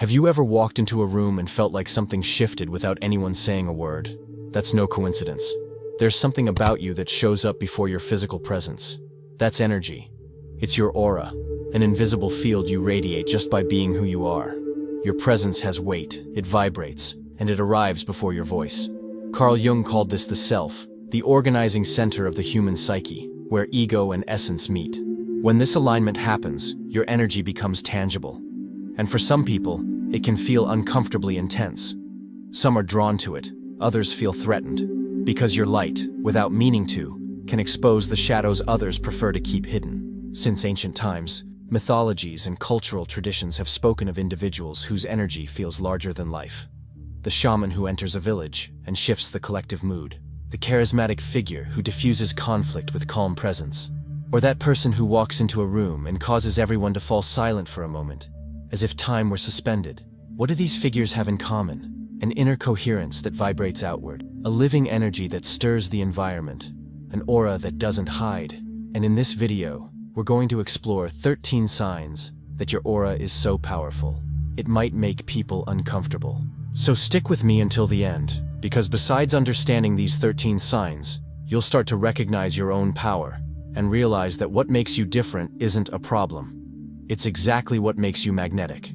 Have you ever walked into a room and felt like something shifted without anyone saying a word? That's no coincidence. There's something about you that shows up before your physical presence. That's energy. It's your aura, an invisible field you radiate just by being who you are. Your presence has weight, it vibrates, and it arrives before your voice. Carl Jung called this the self, the organizing center of the human psyche, where ego and essence meet. When this alignment happens, your energy becomes tangible. And for some people, it can feel uncomfortably intense. Some are drawn to it, others feel threatened, because your light, without meaning to, can expose the shadows others prefer to keep hidden. Since ancient times, mythologies and cultural traditions have spoken of individuals whose energy feels larger than life. The shaman who enters a village and shifts the collective mood. The charismatic figure who diffuses conflict with calm presence. Or that person who walks into a room and causes everyone to fall silent for a moment, as if time were suspended. What do these figures have in common? An inner coherence that vibrates outward, a living energy that stirs the environment, an aura that doesn't hide. And in this video, we're going to explore 13 signs that your aura is so powerful, it might make people uncomfortable. So stick with me until the end, because besides understanding these 13 signs, you'll start to recognize your own power and realize that what makes you different isn't a problem. It's exactly what makes you magnetic.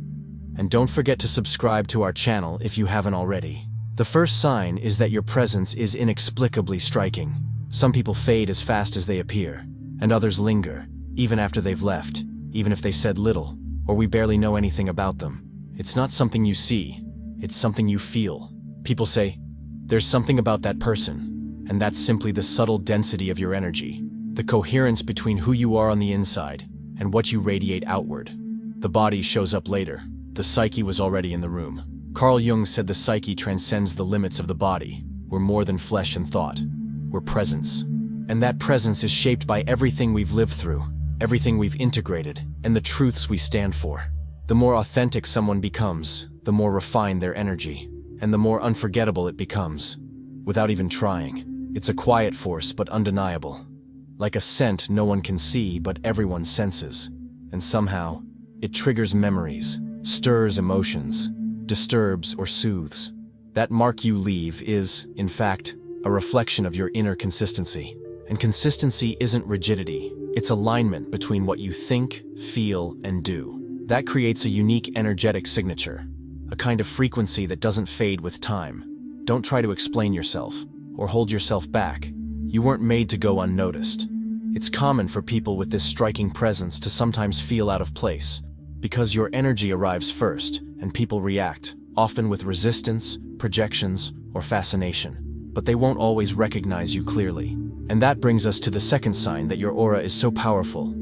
And don't forget to subscribe to our channel if you haven't already. The first sign is that your presence is inexplicably striking. Some people fade as fast as they appear, and others linger, even after they've left, even if they said little, or we barely know anything about them. It's not something you see, it's something you feel. People say, "There's something about that person," and that's simply the subtle density of your energy. The coherence between who you are on the inside and what you radiate outward. The body shows up later. The psyche was already in the room. Carl Jung said the psyche transcends the limits of the body. We're more than flesh and thought. We're presence. And that presence is shaped by everything we've lived through, everything we've integrated, and the truths we stand for. The more authentic someone becomes, the more refined their energy, and the more unforgettable it becomes. Without even trying. It's a quiet force but undeniable. Like a scent no one can see but everyone senses. And somehow, it triggers memories, stirs emotions, disturbs or soothes. That mark you leave is, in fact, a reflection of your inner consistency. And consistency isn't rigidity, it's alignment between what you think, feel, and do. That creates a unique energetic signature, a kind of frequency that doesn't fade with time. Don't try to explain yourself, or hold yourself back. You weren't made to go unnoticed. It's common for people with this striking presence to sometimes feel out of place, because your energy arrives first, and people react, often with resistance, projections, or fascination. But they won't always recognize you clearly. And that brings us to the second sign that your aura is so powerful.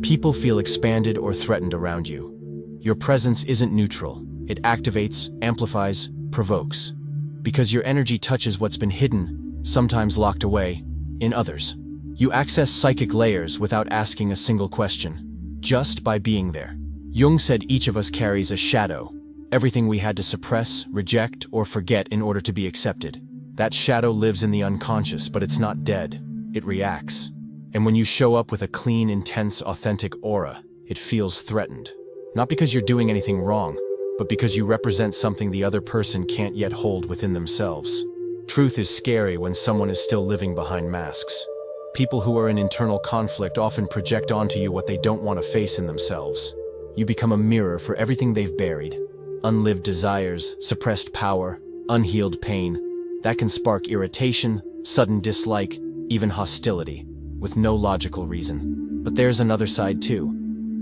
People feel expanded or threatened around you. Your presence isn't neutral. It activates, amplifies, provokes. Because your energy touches what's been hidden, sometimes locked away, in others. You access psychic layers without asking a single question, just by being there. Jung said each of us carries a shadow, everything we had to suppress, reject, or forget in order to be accepted. That shadow lives in the unconscious, but it's not dead. It reacts. And when you show up with a clean, intense, authentic aura, it feels threatened. Not because you're doing anything wrong, but because you represent something the other person can't yet hold within themselves. Truth is scary when someone is still living behind masks. People who are in internal conflict often project onto you what they don't want to face in themselves. You become a mirror for everything they've buried. Unlived desires, suppressed power, unhealed pain. That can spark irritation, sudden dislike, even hostility, with no logical reason. But there's another side too.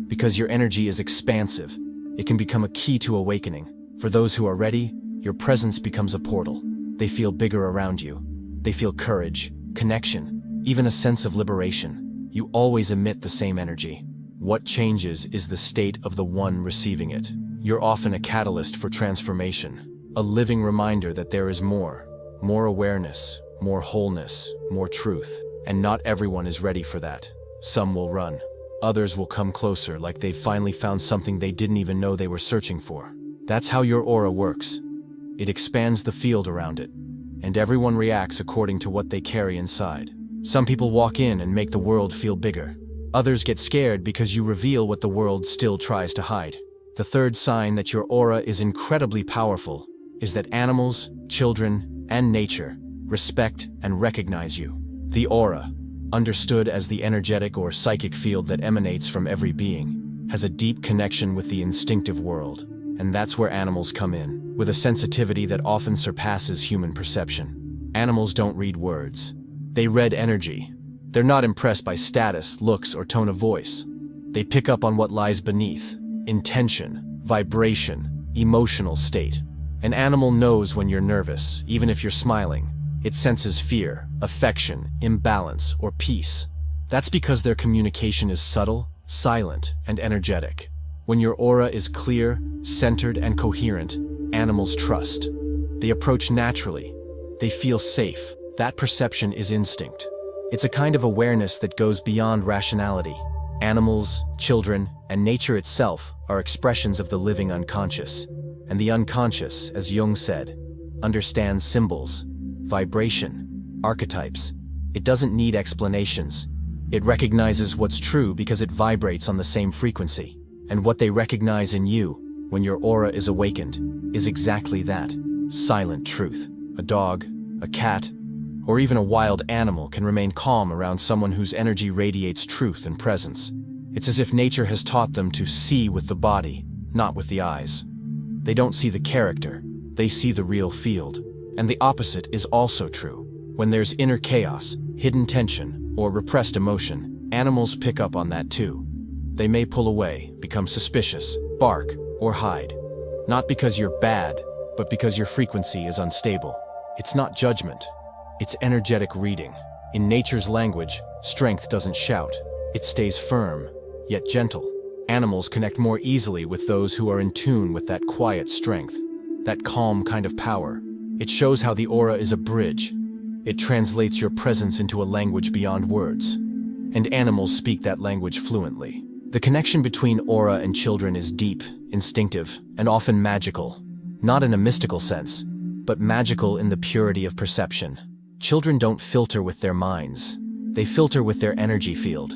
Because your energy is expansive, it can become a key to awakening. For those who are ready, your presence becomes a portal. They feel bigger around you. They feel courage, connection, even a sense of liberation. You always emit the same energy. What changes is the state of the one receiving it. You're often a catalyst for transformation, a living reminder that there is more awareness, more wholeness, more truth. And not everyone is ready for that. Some will run. Others will come closer like they've finally found something they didn't even know they were searching for. That's how your aura works. It expands the field around it, and everyone reacts according to what they carry inside. Some people walk in and make the world feel bigger. Others get scared because you reveal what the world still tries to hide. The third sign that your aura is incredibly powerful is that animals, children, and nature respect and recognize you. The aura, understood as the energetic or psychic field that emanates from every being, has a deep connection with the instinctive world, and that's where animals come in, with a sensitivity that often surpasses human perception. Animals don't read words. They read energy. They're not impressed by status, looks, or tone of voice. They pick up on what lies beneath: intention, vibration, emotional state. An animal knows when you're nervous, even if you're smiling. It senses fear, affection, imbalance, or peace. That's because their communication is subtle, silent, and energetic. When your aura is clear, centered, and coherent, animals trust. They approach naturally. They feel safe. That perception is instinct. It's a kind of awareness that goes beyond rationality. Animals, children, and nature itself are expressions of the living unconscious. And the unconscious, as Jung said, understands symbols, vibration, archetypes. It doesn't need explanations. It recognizes what's true because it vibrates on the same frequency. And what they recognize in you, when your aura is awakened, is exactly that: silent truth. A dog, a cat, or even a wild animal can remain calm around someone whose energy radiates truth and presence. It's as if nature has taught them to see with the body, not with the eyes. They don't see the character, they see the real field. And the opposite is also true. When there's inner chaos, hidden tension, or repressed emotion, animals pick up on that too. They may pull away, become suspicious, bark, or hide. Not because you're bad, but because your frequency is unstable. It's not judgment. It's energetic reading. In nature's language, strength doesn't shout. It stays firm, yet gentle. Animals connect more easily with those who are in tune with that quiet strength, that calm kind of power. It shows how the aura is a bridge. It translates your presence into a language beyond words. And animals speak that language fluently. The connection between aura and children is deep, instinctive, and often magical. Not in a mystical sense, but magical in the purity of perception. Children don't filter with their minds. They filter with their energy field.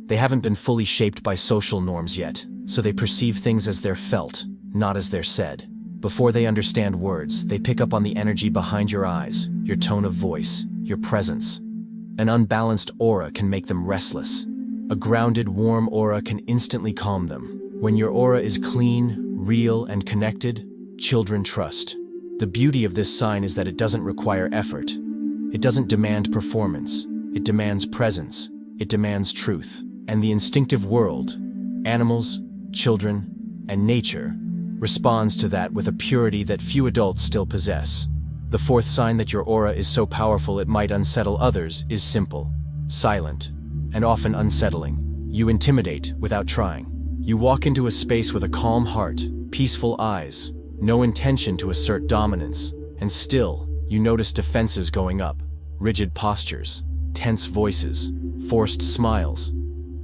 They haven't been fully shaped by social norms yet, so they perceive things as they're felt, not as they're said. Before they understand words, they pick up on the energy behind your eyes, your tone of voice, your presence. An unbalanced aura can make them restless. A grounded, warm aura can instantly calm them. When your aura is clean, real, and connected, children trust. The beauty of this sign is that it doesn't require effort. It doesn't demand performance. It demands presence. It demands truth. And the instinctive world, animals, children, and nature, responds to that with a purity that few adults still possess. The fourth sign that your aura is so powerful it might unsettle others is simple, silent, and often unsettling. You intimidate without trying. You walk into a space with a calm heart, peaceful eyes, no intention to assert dominance, and still, you notice defenses going up, rigid postures, tense voices, forced smiles,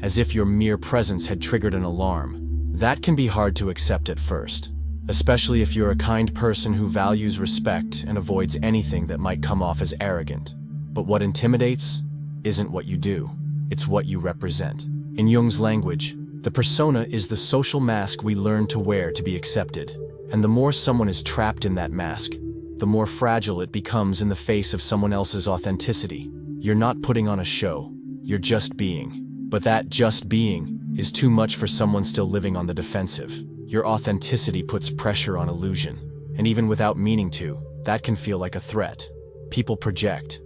as if your mere presence had triggered an alarm. That can be hard to accept at first, especially if you're a kind person who values respect and avoids anything that might come off as arrogant. But what intimidates isn't what you do, it's what you represent. In Jung's language, the persona is the social mask we learn to wear to be accepted. And the more someone is trapped in that mask, the more fragile it becomes in the face of someone else's authenticity. You're not putting on a show, you're just being. But that just being is too much for someone still living on the defensive. Your authenticity puts pressure on illusion, and even without meaning to, that can feel like a threat. People project.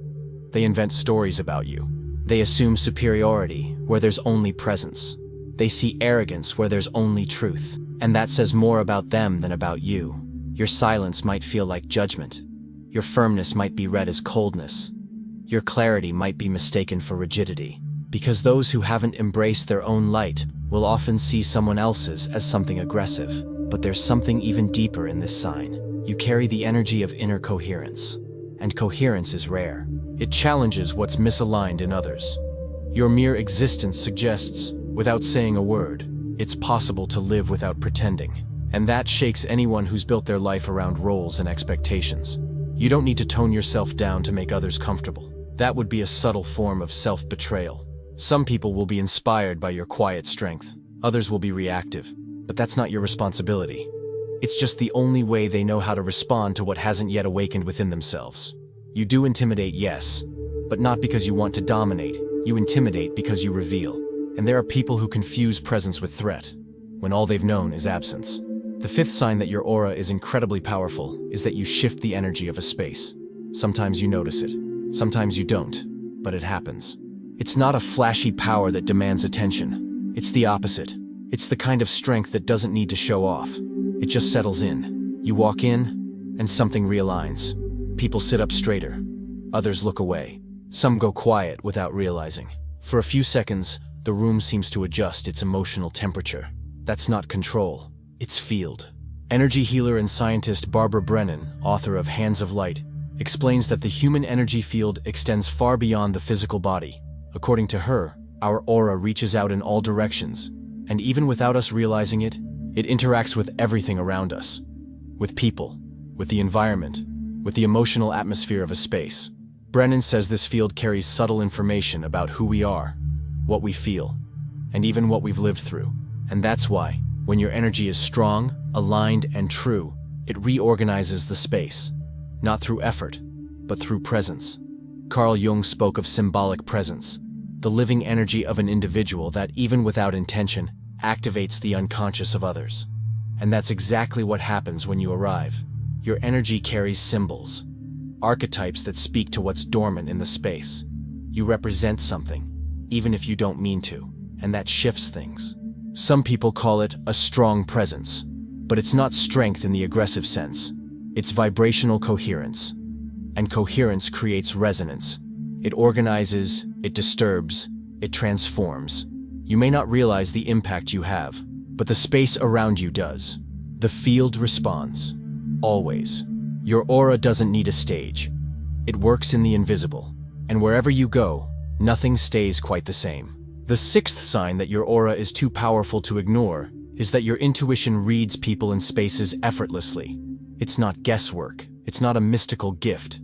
They invent stories about you. They assume superiority where there's only presence. They see arrogance where there's only truth, and that says more about them than about you. Your silence might feel like judgment. Your firmness might be read as coldness. Your clarity might be mistaken for rigidity. Because those who haven't embraced their own light will often see someone else's as something aggressive. But there's something even deeper in this sign. You carry the energy of inner coherence. And coherence is rare. It challenges what's misaligned in others. Your mere existence suggests, without saying a word, it's possible to live without pretending. And that shakes anyone who's built their life around roles and expectations. You don't need to tone yourself down to make others comfortable. That would be a subtle form of self-betrayal. Some people will be inspired by your quiet strength. Others will be reactive. but that's not your responsibility. It's just the only way they know how to respond to what hasn't yet awakened within themselves. You do intimidate, yes, but not because you want to dominate. You intimidate because you reveal. And there are people who confuse presence with threat, when all they've known is absence. The fifth sign that your aura is incredibly powerful is that you shift the energy of a space. Sometimes you notice it, sometimes you don't, but it happens. It's not a flashy power that demands attention. It's the opposite. It's the kind of strength that doesn't need to show off. It just settles in. You walk in, and something realigns. People sit up straighter. Others look away. Some go quiet without realizing. For a few seconds, the room seems to adjust its emotional temperature. That's not control, it's field. Energy healer and scientist Barbara Brennan, author of Hands of Light, explains that the human energy field extends far beyond the physical body. According to her, our aura reaches out in all directions, and even without us realizing it, it interacts with everything around us. With people, with the environment, with the emotional atmosphere of a space. Brennan says this field carries subtle information about who we are, what we feel, and even what we've lived through. And that's why, when your energy is strong, aligned, and true, it reorganizes the space. Not through effort, but through presence. Carl Jung spoke of symbolic presence, the living energy of an individual that, even without intention, activates the unconscious of others. And that's exactly what happens when you arrive. Your energy carries symbols, archetypes that speak to what's dormant in the space. You represent something, even if you don't mean to, and that shifts things. Some people call it a strong presence, but it's not strength in the aggressive sense. It's vibrational coherence. And coherence creates resonance. It organizes, it disturbs, it transforms. You may not realize the impact you have, but the space around you does. The field responds. Always. Your aura doesn't need a stage. It works in the invisible. And wherever you go, nothing stays quite the same. The sixth sign that your aura is too powerful to ignore is that your intuition reads people and spaces effortlessly. It's not guesswork. It's not a mystical gift.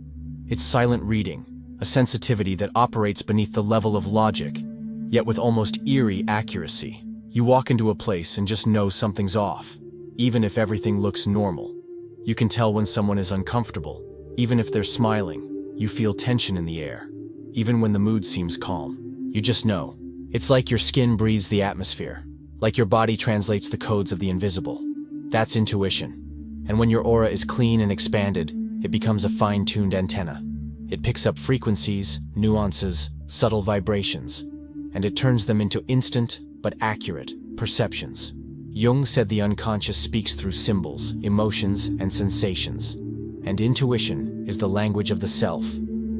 It's silent reading, a sensitivity that operates beneath the level of logic, yet with almost eerie accuracy. You walk into a place and just know something's off, even if everything looks normal. You can tell when someone is uncomfortable, even if they're smiling. You feel tension in the air, even when the mood seems calm. You just know. It's like your skin breathes the atmosphere, like your body translates the codes of the invisible. That's intuition. And when your aura is clean and expanded, it becomes a fine-tuned antenna. It picks up frequencies, nuances, subtle vibrations, and it turns them into instant but accurate perceptions. Jung said the unconscious speaks through symbols, emotions, and sensations. And intuition is the language of the self,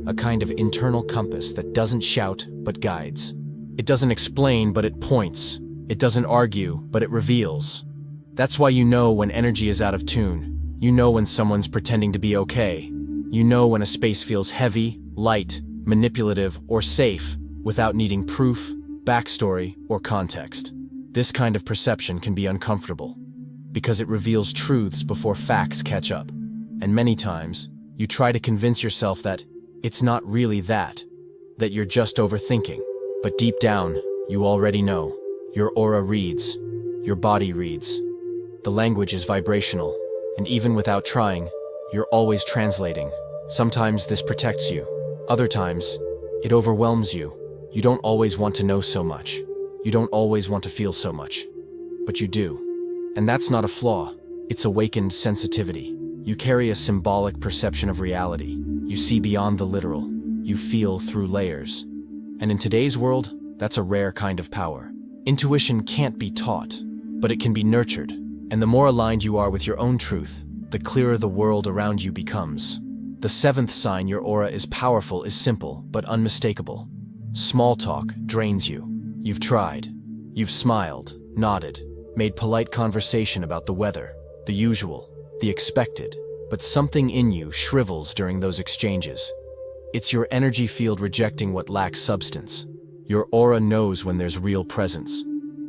a kind of internal compass that doesn't shout but guides. It doesn't explain, but it points. It doesn't argue, but it reveals. That's why you know when energy is out of tune. You know when someone's pretending to be okay. You know when a space feels heavy, light, manipulative, or safe, without needing proof, backstory, or context. This kind of perception can be uncomfortable, because it reveals truths before facts catch up. And many times, you try to convince yourself that it's not really that you're just overthinking. But deep down, you already know. Your aura reads. Your body reads. The language is vibrational, and even without trying, you're always translating. Sometimes this protects you. Other times, it overwhelms you. You don't always want to know so much. You don't always want to feel so much. But you do. And that's not a flaw. It's awakened sensitivity. You carry a symbolic perception of reality. You see beyond the literal. You feel through layers. And in today's world, that's a rare kind of power. Intuition can't be taught, but it can be nurtured. And the more aligned you are with your own truth, the clearer the world around you becomes. The seventh sign your aura is powerful is simple, but unmistakable. Small talk drains you. You've tried. You've smiled, nodded, made polite conversation about the weather, the usual, the expected, but something in you shrivels during those exchanges. It's your energy field rejecting what lacks substance. Your aura knows when there's real presence,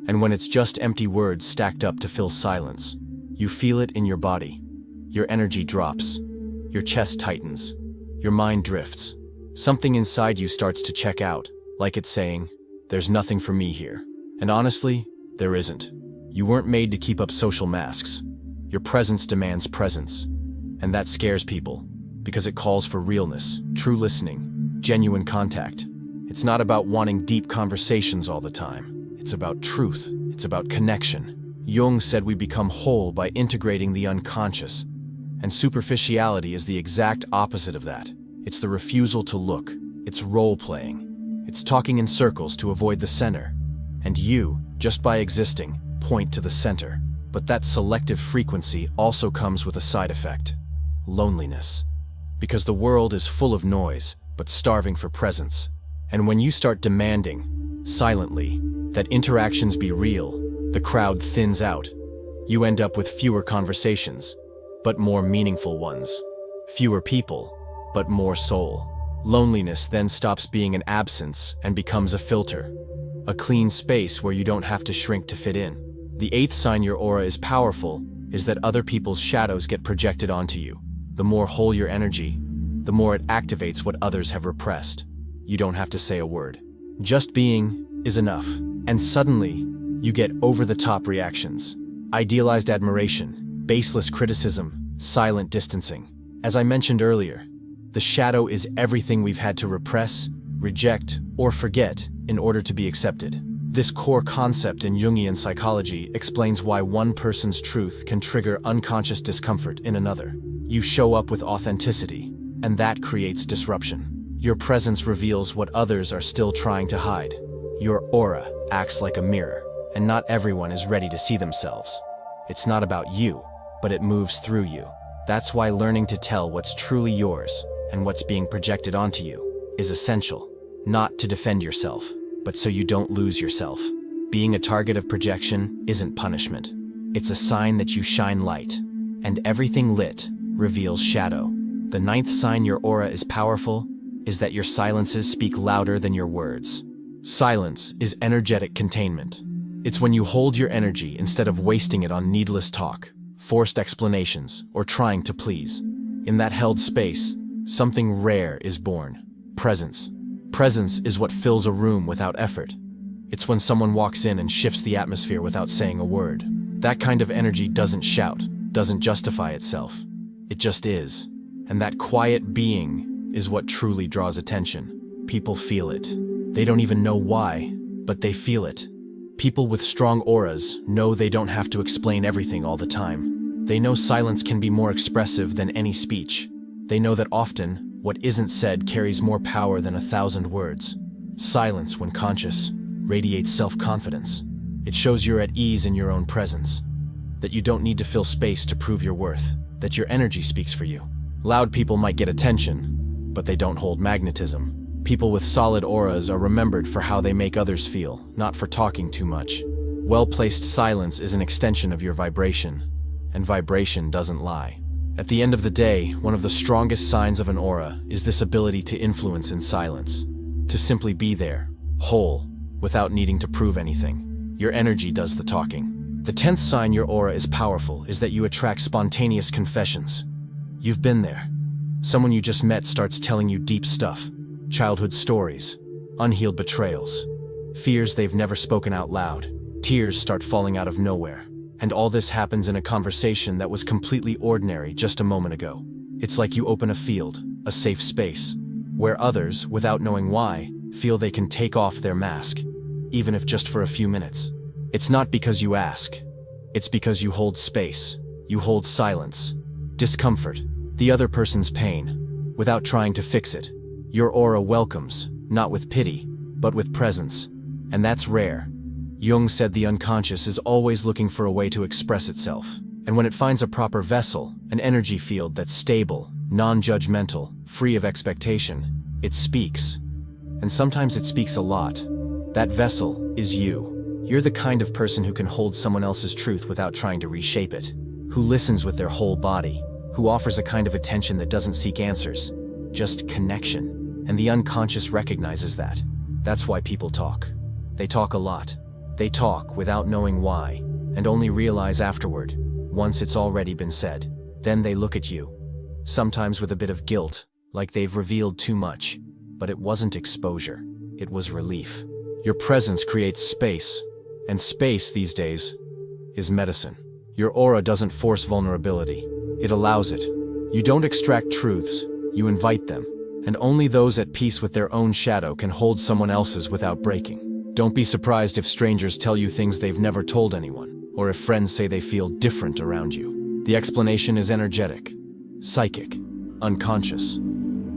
and when it's just empty words stacked up to fill silence. You feel it in your body. Your energy drops. Your chest tightens. Your mind drifts. Something inside you starts to check out, like it's saying, "There's nothing for me here." And honestly, there isn't. You weren't made to keep up social masks. Your presence demands presence. And that scares people, because it calls for realness, true listening, genuine contact. It's not about wanting deep conversations all the time. It's about truth. It's about connection. Jung said we become whole by integrating the unconscious. And superficiality is the exact opposite of that. It's the refusal to look. It's role-playing. It's talking in circles to avoid the center. And you, just by existing, point to the center. But that selective frequency also comes with a side effect: loneliness. Because the world is full of noise, but starving for presence. And when you start demanding, silently, that interactions be real, the crowd thins out. You end up with fewer conversations, but more meaningful ones. Fewer people, but more soul. Loneliness then stops being an absence and becomes a filter. A clean space where you don't have to shrink to fit in. The eighth sign your aura is powerful is that other people's shadows get projected onto you. The more whole your energy, the more it activates what others have repressed. You don't have to say a word. Just being is enough. And suddenly, you get over-the-top reactions. Idealized admiration, baseless criticism, silent distancing. As I mentioned earlier, the shadow is everything we've had to repress, reject, or forget in order to be accepted. This core concept in Jungian psychology explains why one person's truth can trigger unconscious discomfort in another. You show up with authenticity, and that creates disruption. Your presence reveals what others are still trying to hide. Your aura acts like a mirror, and not everyone is ready to see themselves. It's not about you, but it moves through you. That's why learning to tell what's truly yours and what's being projected onto you is essential. Not to defend yourself, but so you don't lose yourself. Being a target of projection isn't punishment. It's a sign that you shine light, and everything lit reveals shadow. The ninth sign your aura is powerful is that your silences speak louder than your words. Silence is energetic containment. It's when you hold your energy instead of wasting it on needless talk, forced explanations, or trying to please. In that held space, something rare is born: presence. Presence is what fills a room without effort. It's when someone walks in and shifts the atmosphere without saying a word. That kind of energy doesn't shout, doesn't justify itself. It just is. And that quiet being is what truly draws attention. People feel it. They don't even know why, but they feel it. People with strong auras know they don't have to explain everything all the time. They know silence can be more expressive than any speech. They know that often, what isn't said carries more power than 1,000 words. Silence, when conscious, radiates self-confidence. It shows you're at ease in your own presence, that you don't need to fill space to prove your worth, that your energy speaks for you. Loud people might get attention, but they don't hold magnetism. People with solid auras are remembered for how they make others feel, not for talking too much. Well-placed silence is an extension of your vibration, and vibration doesn't lie. At the end of the day, one of the strongest signs of an aura is this ability to influence in silence. To simply be there, whole, without needing to prove anything. Your energy does the talking. The 10th sign your aura is powerful is that you attract spontaneous confessions. You've been there. Someone you just met starts telling you deep stuff. Childhood stories, unhealed betrayals, fears they've never spoken out loud. Tears start falling out of nowhere. And all this happens in a conversation that was completely ordinary just a moment ago. It's like you open a field, a safe space, where others, without knowing why, feel they can take off their mask, even if just for a few minutes. It's not because you ask. It's because you hold space. You hold silence, discomfort, the other person's pain, without trying to fix it. Your aura welcomes, not with pity, but with presence. And that's rare. Jung said the unconscious is always looking for a way to express itself. And when it finds a proper vessel, an energy field that's stable, non-judgmental, free of expectation, it speaks. And sometimes it speaks a lot. That vessel is you. You're the kind of person who can hold someone else's truth without trying to reshape it, who listens with their whole body, who offers a kind of attention that doesn't seek answers, just connection. And the unconscious recognizes that. That's why people talk. They talk a lot. They talk without knowing why, and only realize afterward, once it's already been said. Then they look at you, sometimes with a bit of guilt, like they've revealed too much. But it wasn't exposure, it was relief. Your presence creates space, and space these days is medicine. Your aura doesn't force vulnerability. It allows it. You don't extract truths, you invite them. And only those at peace with their own shadow can hold someone else's without breaking. Don't be surprised if strangers tell you things they've never told anyone, or if friends say they feel different around you. The explanation is energetic, psychic, unconscious.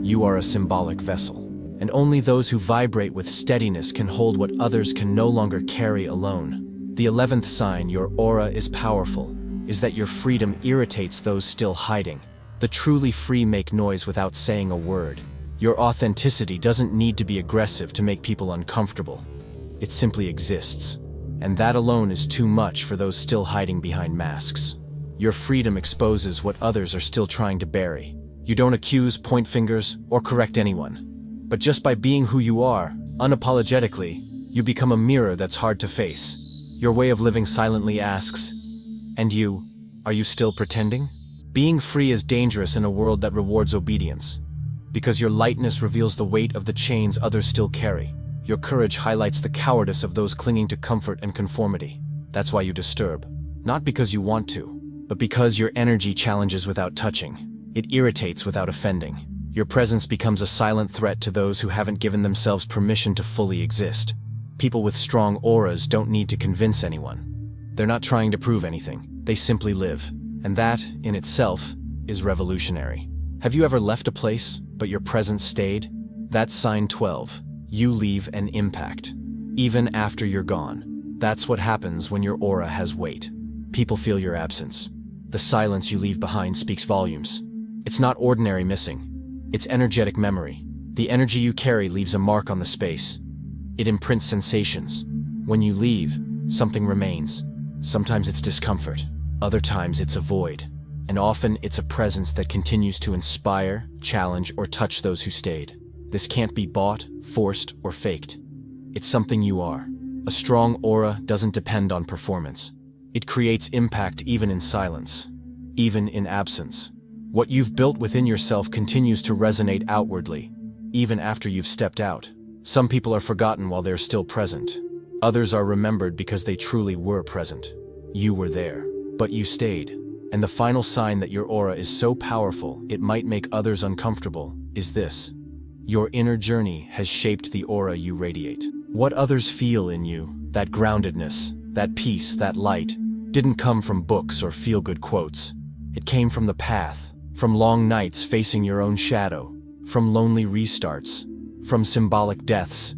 You are a symbolic vessel. And only those who vibrate with steadiness can hold what others can no longer carry alone. The 11th sign, your aura is powerful, is that your freedom irritates those still hiding. The truly free make noise without saying a word. Your authenticity doesn't need to be aggressive to make people uncomfortable. It simply exists. And that alone is too much for those still hiding behind masks. Your freedom exposes what others are still trying to bury. You don't accuse, point fingers, or correct anyone. But just by being who you are, unapologetically, you become a mirror that's hard to face. Your way of living silently asks, and you, are you still pretending? Being free is dangerous in a world that rewards obedience. Because your lightness reveals the weight of the chains others still carry. Your courage highlights the cowardice of those clinging to comfort and conformity. That's why you disturb. Not because you want to, but because your energy challenges without touching. It irritates without offending. Your presence becomes a silent threat to those who haven't given themselves permission to fully exist. People with strong auras don't need to convince anyone. They're not trying to prove anything. They simply live. And that, in itself, is revolutionary. Have you ever left a place, but your presence stayed? That's sign 12. You leave an impact. Even after you're gone. That's what happens when your aura has weight. People feel your absence. The silence you leave behind speaks volumes. It's not ordinary missing. It's energetic memory. The energy you carry leaves a mark on the space. It imprints sensations. When you leave, something remains. Sometimes it's discomfort. Other times it's a void. And often it's a presence that continues to inspire, challenge, or touch those who stayed. This can't be bought, forced, or faked. It's something you are. A strong aura doesn't depend on performance. It creates impact even in silence, even in absence. What you've built within yourself continues to resonate outwardly, even after you've stepped out. Some people are forgotten while they're still present. Others are remembered because they truly were present. You were there, but you stayed. And the final sign that your aura is so powerful it might make others uncomfortable is this. Your inner journey has shaped the aura you radiate. What others feel in you, that groundedness, that peace, that light, didn't come from books or feel-good quotes. It came from the path, from long nights facing your own shadow, from lonely restarts, from symbolic deaths,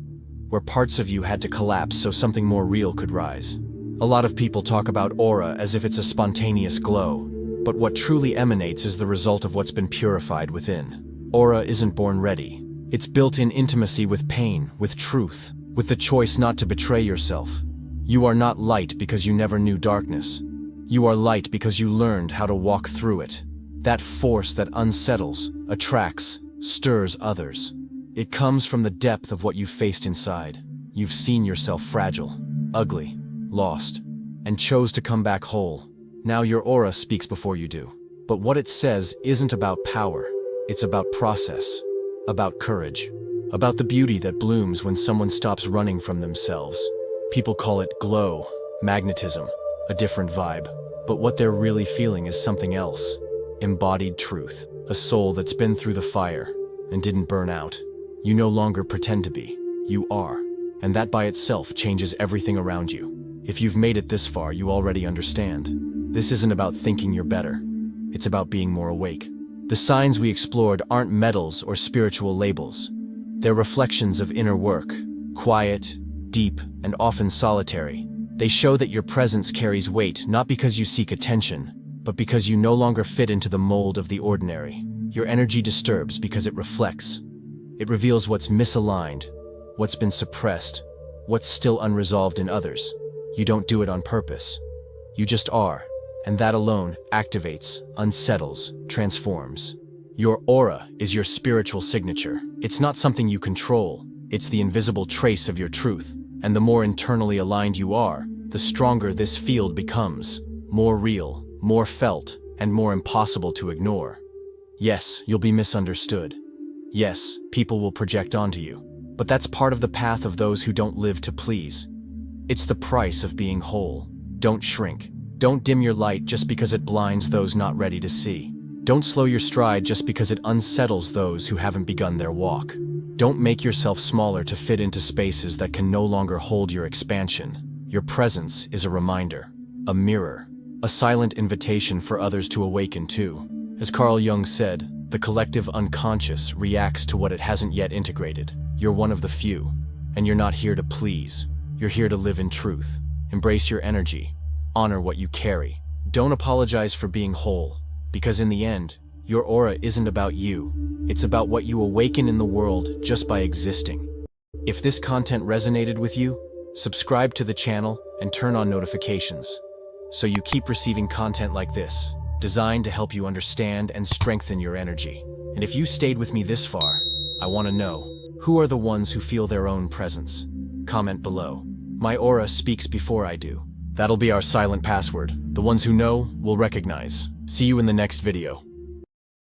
where parts of you had to collapse so something more real could rise. A lot of people talk about aura as if it's a spontaneous glow, but what truly emanates is the result of what's been purified within. Aura isn't born ready. It's built in intimacy with pain, with truth, with the choice not to betray yourself. You are not light because you never knew darkness. You are light because you learned how to walk through it. That force that unsettles, attracts, stirs others. It comes from the depth of what you've faced inside. You've seen yourself fragile, ugly, lost, and chose to come back whole. Now your aura speaks before you do. But what it says isn't about power. It's about process, about courage, about the beauty that blooms when someone stops running from themselves. People call it glow, magnetism, a different vibe. But what they're really feeling is something else. Embodied truth, a soul that's been through the fire and didn't burn out. You no longer pretend to be. You are. And that by itself changes everything around you. If you've made it this far, you already understand. This isn't about thinking you're better. It's about being more awake. The signs we explored aren't medals or spiritual labels. They're reflections of inner work, quiet, deep, and often solitary. They show that your presence carries weight not because you seek attention, but because you no longer fit into the mold of the ordinary. Your energy disturbs because it reflects. It reveals what's misaligned, what's been suppressed, what's still unresolved in others. You don't do it on purpose. You just are, and that alone activates, unsettles, transforms. Your aura is your spiritual signature. It's not something you control. It's the invisible trace of your truth. And the more internally aligned you are, the stronger this field becomes. More real, more felt, and more impossible to ignore. Yes, you'll be misunderstood. Yes, people will project onto you. But that's part of the path of those who don't live to please. It's the price of being whole. Don't shrink. Don't dim your light just because it blinds those not ready to see. Don't slow your stride just because it unsettles those who haven't begun their walk. Don't make yourself smaller to fit into spaces that can no longer hold your expansion. Your presence is a reminder, a mirror, a silent invitation for others to awaken too. As Carl Jung said, the collective unconscious reacts to what it hasn't yet integrated. You're one of the few, and you're not here to please. You're here to live in truth. Embrace your energy. Honor what you carry. Don't apologize for being whole, because in the end, your aura isn't about you. It's about what you awaken in the world just by existing. If this content resonated with you, subscribe to the channel and turn on notifications, so you keep receiving content like this, designed to help you understand and strengthen your energy. And if you stayed with me this far, I want to know, who are the ones who feel their own presence? Comment below. My aura speaks before I do. That'll be our silent password. The ones who know will recognize. See you in the next video.